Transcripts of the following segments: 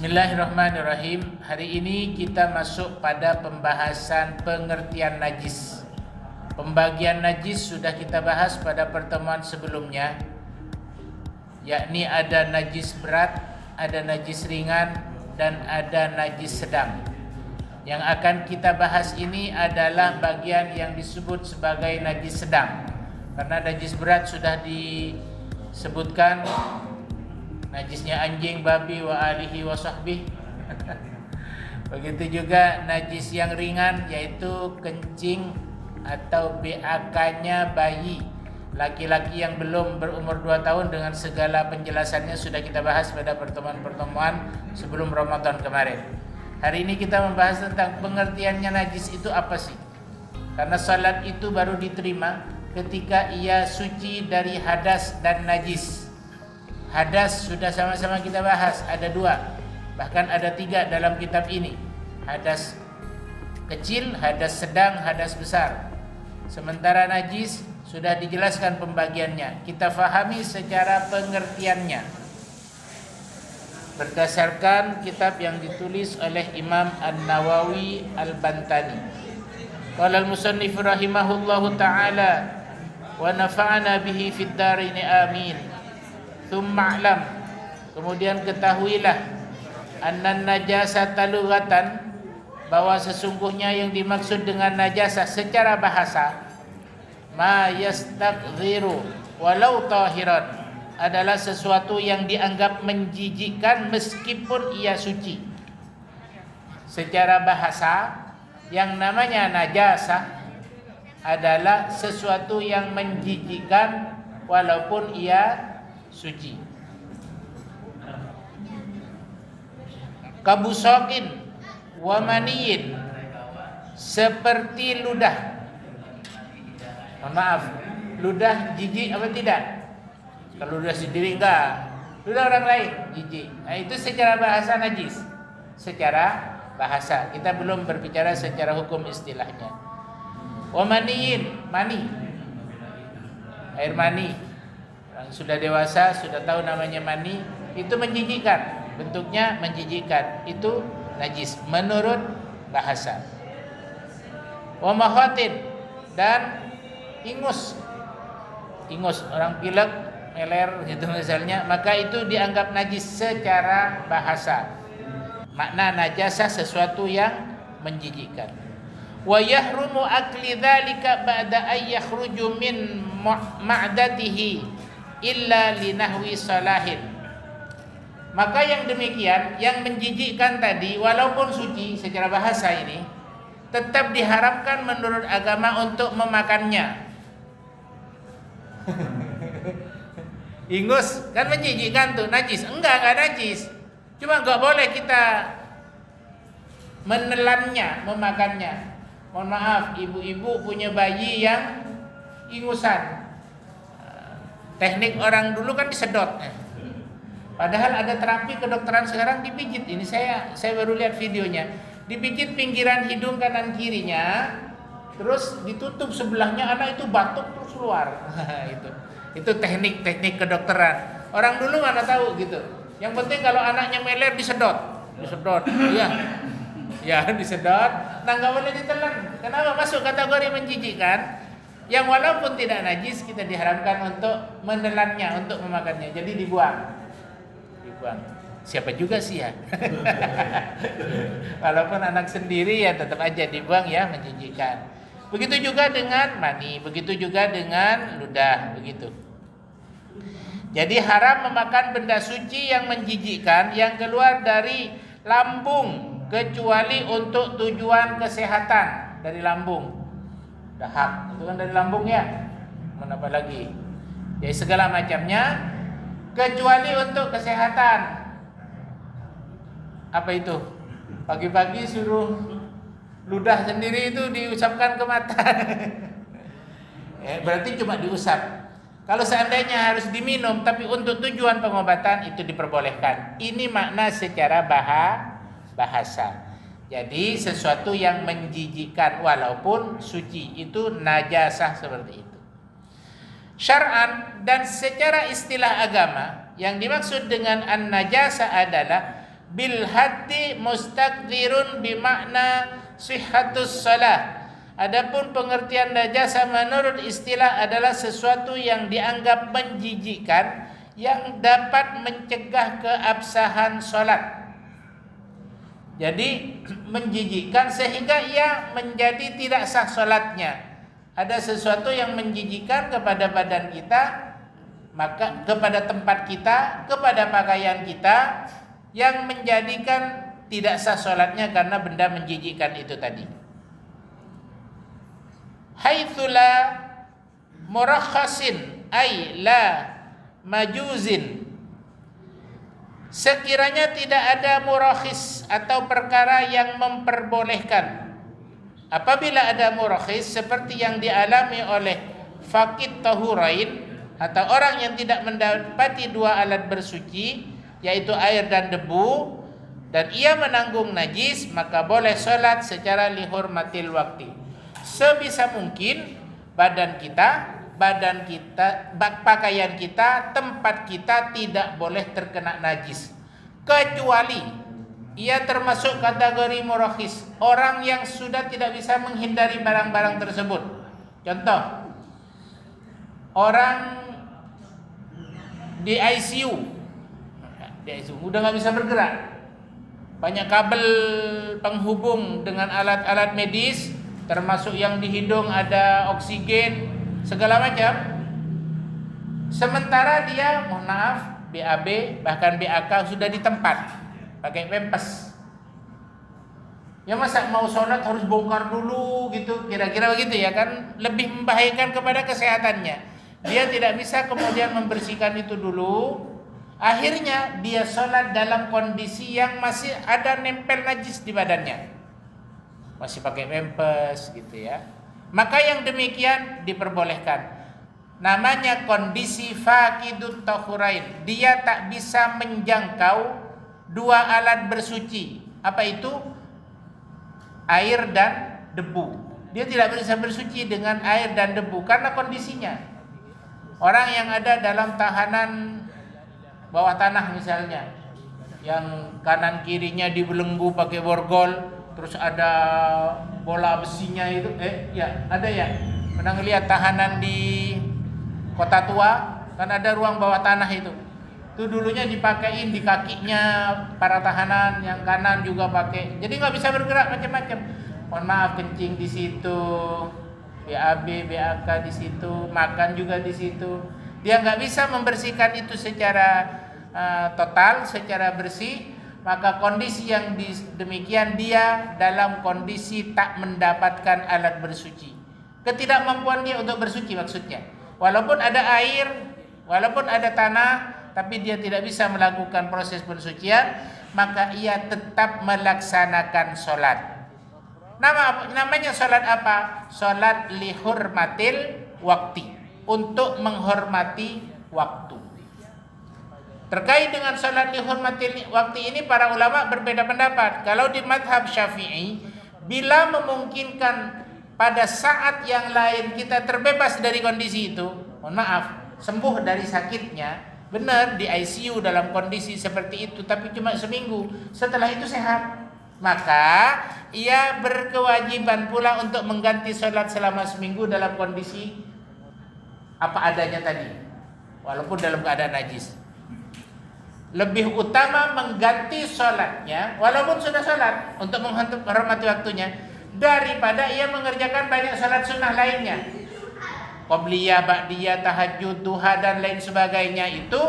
Bismillahirrahmanirrahim. Hari ini kita masuk pada pembahasan pengertian najis. Pembagian najis sudah kita bahas pada pertemuan sebelumnya, yakni ada najis berat, ada najis ringan, dan ada najis sedang. Yang akan kita bahas ini adalah bagian yang disebut sebagai najis sedang. Karena najis berat sudah disebutkan, najisnya anjing, babi, wa alihi wa sahbih. Begitu juga najis yang ringan, yaitu kencing atau BAK-nya bayi laki-laki yang belum berumur 2 tahun, dengan segala penjelasannya sudah kita bahas pada pertemuan-pertemuan sebelum Ramadan kemarin. Hari ini kita membahas tentang pengertiannya najis itu apa sih? Karena salat itu baru diterima ketika ia suci dari hadas dan najis. Hadas sudah sama-sama kita bahas, ada 2, bahkan ada 3 dalam kitab ini. Hadas kecil, hadas sedang, hadas besar. Sementara najis sudah dijelaskan pembagiannya. Kita fahami secara pengertiannya berdasarkan kitab yang ditulis oleh Imam An-Nawawi Al-Bantani. Qala al-musannif rahimahullahu ta'ala wa nafa'ana bihi fid dharain amin. Tsumma a'lam, kemudian ketahuilah, annan najasata lughatan, bahwa sesungguhnya yang dimaksud dengan najasah secara bahasa, ma yastaqdhiru walau tahiran, adalah sesuatu yang dianggap menjijikkan meskipun ia suci. Secara bahasa, yang namanya najasah adalah sesuatu yang menjijikkan walaupun ia suci. Kabusokin wa maniyin, seperti ludah. Mohon maaf, ludah jijik apa tidak? Kalau ludah sendiri enggak, ludah orang lain jijik. Nah, itu secara bahasa najis. Secara bahasa, kita belum berbicara secara hukum istilahnya. Wa maniyin, mani, air mani. Orang sudah dewasa, sudah tahu namanya mani, itu menjijikkan, bentuknya menjijikkan, itu najis menurut bahasa. Wa mahatin, dan ingus. Ingus, orang pilek, meler gitu misalnya, maka itu dianggap najis secara bahasa. Makna najasah sesuatu yang menjijikkan. Wa yahrumu akli dzalika ba'da ay yakhruju min ma'datihi illa linahwi salahin. Maka yang demikian, yang menjijikkan tadi, walaupun suci secara bahasa ini, tetap diharamkan menurut agama untuk memakannya. Ingus kan menjijikkan tuh, najis? Enggak najis. Cuma enggak boleh kita menelannya, memakannya. Mohon maaf, ibu-ibu punya bayi yang ingusan. Teknik orang dulu kan disedot. Padahal ada terapi kedokteran sekarang dipijit. Ini saya baru lihat videonya. Dipijit pinggiran hidung kanan kirinya, terus ditutup sebelahnya, anak itu batuk terus keluar. Itu teknik kedokteran. Orang dulu mana tahu gitu. Yang penting kalau anaknya meler disedot. Iya. Ya, disedot. Nah, enggak boleh ditelan. Kenapa? Masuk kategori menjijikkan. Yang walaupun tidak najis, kita diharamkan untuk menelannya, untuk memakannya. Jadi dibuang. Siapa juga sih ya. Walaupun anak sendiri ya tetap aja dibuang, ya, menjijikkan. Begitu juga dengan mani, begitu juga dengan ludah, begitu. Jadi haram memakan benda suci yang menjijikkan yang keluar dari lambung, kecuali untuk tujuan kesehatan. Dari lambung, dahak itu kan dari lambung ya. Apa lagi? Jadi segala macamnya, kecuali untuk kesehatan. Apa itu? Pagi-pagi suruh ludah sendiri itu diusapkan ke mata. Berarti cuma diusap. Kalau seandainya harus diminum tapi untuk tujuan pengobatan, itu diperbolehkan. Ini makna secara bahasa. Jadi sesuatu yang menjijikkan walaupun suci, itu najasah seperti itu. Syar'an dan secara istilah agama, yang dimaksud dengan an-najasa adalah bil haddi mustaqdirun bimakna sihhatus shalah. Adapun pengertian najasa menurut istilah adalah sesuatu yang dianggap menjijikkan yang dapat mencegah keabsahan salat. Jadi menjijikkan sehingga ia menjadi tidak sah salatnya. Ada sesuatu yang menjijikkan kepada badan kita, maka kepada tempat kita, kepada pakaian kita, yang menjadikan tidak sah salatnya karena benda menjijikkan itu tadi. Haitsula murakhasin ay la majuzin. Sekiranya tidak ada murakhis atau perkara yang memperbolehkan. Apabila ada murakhis seperti yang dialami oleh faqid tahurain atau orang yang tidak mendapati dua alat bersuci yaitu air dan debu dan ia menanggung najis, maka boleh sholat secara lihurmatil wakti. Sebisa mungkin badan kita, pakaian kita, tempat kita tidak boleh terkena najis, kecuali ia termasuk kategori murakhis, orang yang sudah tidak bisa menghindari barang-barang tersebut. Contoh, orang di ICU udah nggak bisa bergerak, banyak kabel penghubung dengan alat-alat medis, termasuk yang di hidung ada oksigen segala macam. Sementara dia, mohon maaf, BAB bahkan BAK sudah di tempat pakai pempes. Ya masa mau sholat harus bongkar dulu gitu, kira-kira begitu ya kan, lebih membahayakan kepada kesehatannya. Dia tidak bisa kemudian membersihkan itu dulu. Akhirnya dia sholat dalam kondisi yang masih ada nempel najis di badannya, masih pakai pempes gitu ya. Maka yang demikian diperbolehkan. Namanya kondisi faqidut tahurain. Dia tak bisa menjangkau dua alat bersuci. Apa itu? Air dan debu. Dia tidak bisa bersuci dengan air dan debu karena kondisinya. Orang yang ada dalam tahanan bawah tanah misalnya, yang kanan kirinya dibelenggu pakai borgol, terus ada bola besinya itu, ada ya. Pernah ngelihat tahanan di Kota Tua, kan ada ruang bawah tanah itu. Itu dulunya dipakein di kakinya para tahanan, yang kanan juga pakai. Jadi nggak bisa bergerak macam-macam. Mohon maaf, kencing di situ, BAB, BAK di situ, makan juga di situ. Dia nggak bisa membersihkan itu secara total, secara bersih. Maka kondisi yang demikian dia dalam kondisi tak mendapatkan alat bersuci. Ketidakmampuan dia untuk bersuci maksudnya. Walaupun ada air, walaupun ada tanah, tapi dia tidak bisa melakukan proses pensucian, maka ia tetap melaksanakan sholat. Namanya sholat apa? Sholat lihurmatil wakti, untuk menghormati waktu. Terkait dengan sholat lihurmatil waktu ini para ulama berbeda pendapat. Kalau di madhab Syafi'i, bila memungkinkan pada saat yang lain kita terbebas dari kondisi itu, mohon maaf, sembuh dari sakitnya, benar di ICU dalam kondisi seperti itu, tapi cuma seminggu, setelah itu sehat, maka ia berkewajiban pula untuk mengganti sholat selama seminggu dalam kondisi apa adanya tadi, walaupun dalam keadaan najis. Lebih utama mengganti sholatnya walaupun sudah sholat untuk menghormati waktunya, daripada ia mengerjakan banyak sholat sunnah lainnya, qobliyah, ba'diyah, tahajud, duha dan lain sebagainya. Itu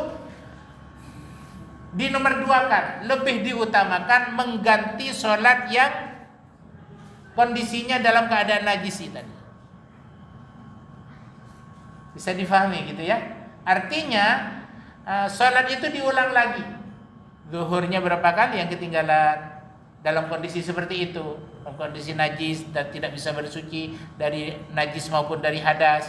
dinomor duakan, lebih diutamakan mengganti sholat yang kondisinya dalam keadaan najis tadi. Bisa difahami gitu ya. Artinya sholat itu diulang lagi. Zuhurnya berapa kali yang ketinggalan dalam kondisi seperti itu, kondisi najis dan tidak bisa bersuci dari najis maupun dari hadas.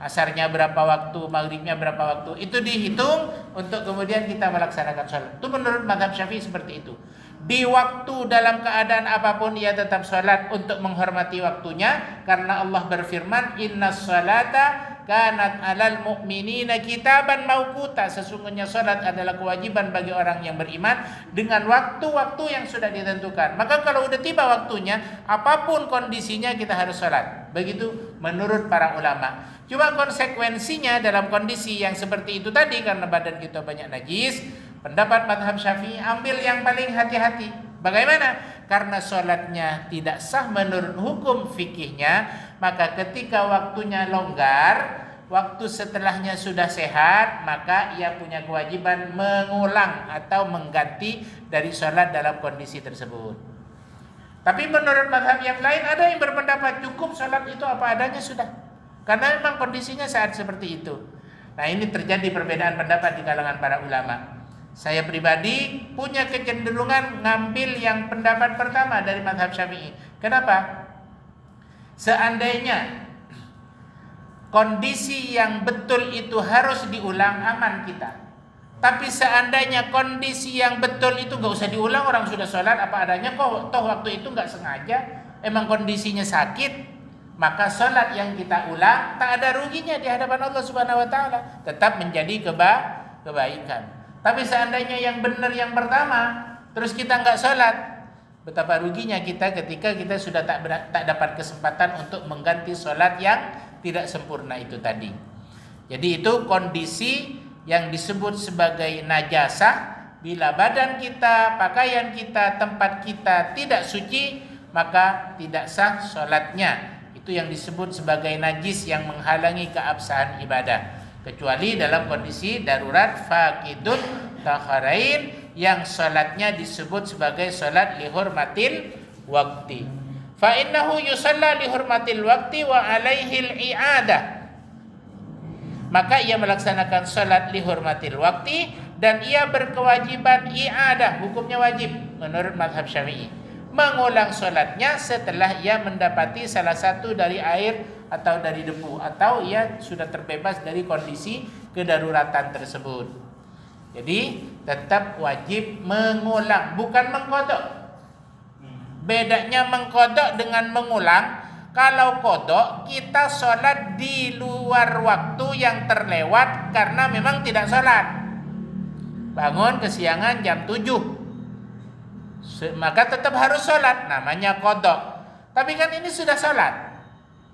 Asarnya berapa waktu, maghribnya berapa waktu, itu dihitung untuk kemudian kita melaksanakan sholat. Itu menurut mazhab Syafi'i seperti itu. Di waktu dalam keadaan apapun ia tetap sholat untuk menghormati waktunya, karena Allah berfirman, inna sholata kanat 'alal mu'minina kitaban mauquta. Sesungguhnya salat adalah kewajiban bagi orang yang beriman dengan waktu-waktu yang sudah ditentukan. Maka kalau udah tiba waktunya, apapun kondisinya kita harus salat. Begitu menurut para ulama. Cuma konsekuensinya dalam kondisi yang seperti itu tadi, karena badan kita banyak najis, pendapat mazhab Syafi'i ambil yang paling hati-hati. Bagaimana? Karena sholatnya tidak sah menurut hukum fikihnya, maka ketika waktunya longgar, waktu setelahnya sudah sehat, maka ia punya kewajiban mengulang atau mengganti dari sholat dalam kondisi tersebut. Tapi menurut mazhab yang lain ada yang berpendapat cukup sholat itu apa adanya sudah, karena memang kondisinya saat seperti itu. Nah, ini terjadi perbedaan pendapat di kalangan para ulama. Saya pribadi punya kecenderungan ngambil yang pendapat pertama dari mazhab Syafi'i. Kenapa? Seandainya kondisi yang betul itu harus diulang, aman kita. Tapi seandainya kondisi yang betul itu gak usah diulang, orang sudah sholat apa adanya, kok toh waktu itu gak sengaja, emang kondisinya sakit, maka sholat yang kita ulang tak ada ruginya di hadapan Allah Subhanahu wa taala, tetap menjadi kebaikan. Tapi seandainya yang benar yang pertama, terus kita nggak sholat, betapa ruginya kita ketika kita sudah tak dapat kesempatan untuk mengganti sholat yang tidak sempurna itu tadi. Jadi itu kondisi yang disebut sebagai najasah. Bila badan kita, pakaian kita, tempat kita tidak suci, maka tidak sah sholatnya. Itu yang disebut sebagai najis yang menghalangi keabsahan ibadah. Kecuali dalam kondisi darurat faqidun takharain, yang salatnya disebut sebagai salat lihurmatil waqti. Fa innahu yusalla lihurmatil waqti wa alaihil i'adah. Maka ia melaksanakan salat lihurmatil waqti dan ia berkewajiban i'adah, hukumnya wajib menurut mazhab Syafi'i. Mengulang salatnya setelah ia mendapati salah satu dari air atau dari debu, atau ia sudah terbebas dari kondisi kedaruratan tersebut. Jadi tetap wajib mengulang, bukan mengkodok. Bedanya mengkodok dengan mengulang. Kalau kodok kita sholat di luar waktu yang terlewat karena memang tidak sholat. Bangun kesiangan jam 7, maka tetap harus sholat, namanya kodok. Tapi kan ini sudah sholat,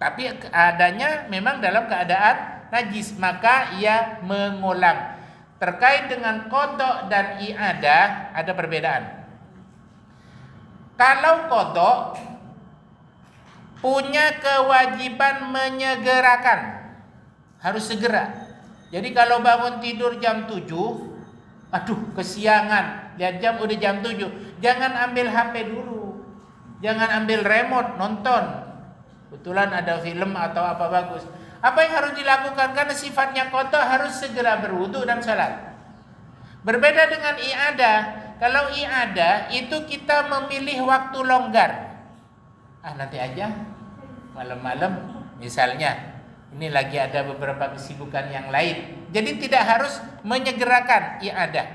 tapi adanya memang dalam keadaan najis, maka ia mengulang. Terkait dengan kodok dan i'adah ada perbedaan. Kalau kodok punya kewajiban menyegerakan, harus segera. Jadi kalau bangun tidur jam 7, aduh kesiangan, lihat jam udah jam 7, jangan ambil HP dulu, jangan ambil remote nonton. Kebetulan ada film atau apa bagus. Apa yang harus dilakukan? Karena sifatnya kotor, harus segera berwudu dan salat. Berbeda dengan i'adah. Kalau i'adah itu kita memilih waktu longgar. Nanti aja malam-malam misalnya. Ini lagi ada beberapa kesibukan yang lain. Jadi tidak harus menyegerakan i'adah.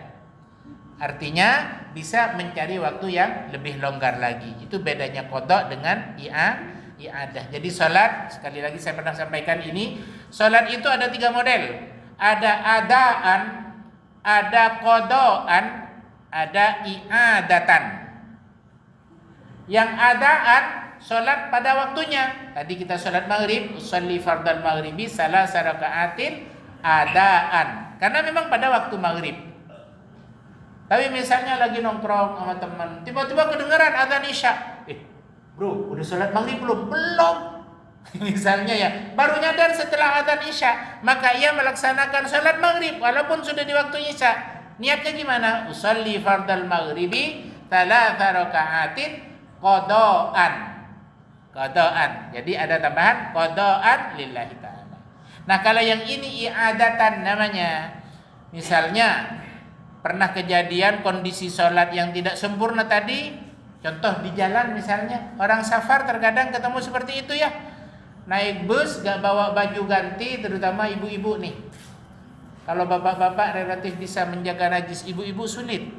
Artinya bisa mencari waktu yang lebih longgar lagi. Itu bedanya qada dengan i'adah. Jadi salat, sekali lagi saya pernah sampaikan ini, salat itu ada 3 model. Ada adaan, ada qadaan, ada i'adatan. Yang adaan salat pada waktunya. Tadi kita salat maghrib, usolli fardal maghribi salasa raka'atin adaan. Karena memang pada waktu maghrib. Tapi misalnya lagi nongkrong sama teman, tiba-tiba kedengaran azan isya. Bro, udah sholat maghrib belum? Belum. Misalnya ya, baru nyadar setelah azan isya, maka ia melaksanakan sholat maghrib walaupun sudah di waktu isya. Niatnya gimana? Usolli fardal maghribi thalatha raka'atin qadaan. Jadi ada tambahan qadaan lillahi ta'ala. Nah, kalau yang ini i'adatan namanya. Misalnya pernah kejadian kondisi sholat yang tidak sempurna tadi. Contoh di jalan misalnya, orang safar terkadang ketemu seperti itu ya. Naik bus gak bawa baju ganti, terutama ibu-ibu nih. Kalau bapak-bapak relatif bisa menjaga najis, ibu-ibu sulit.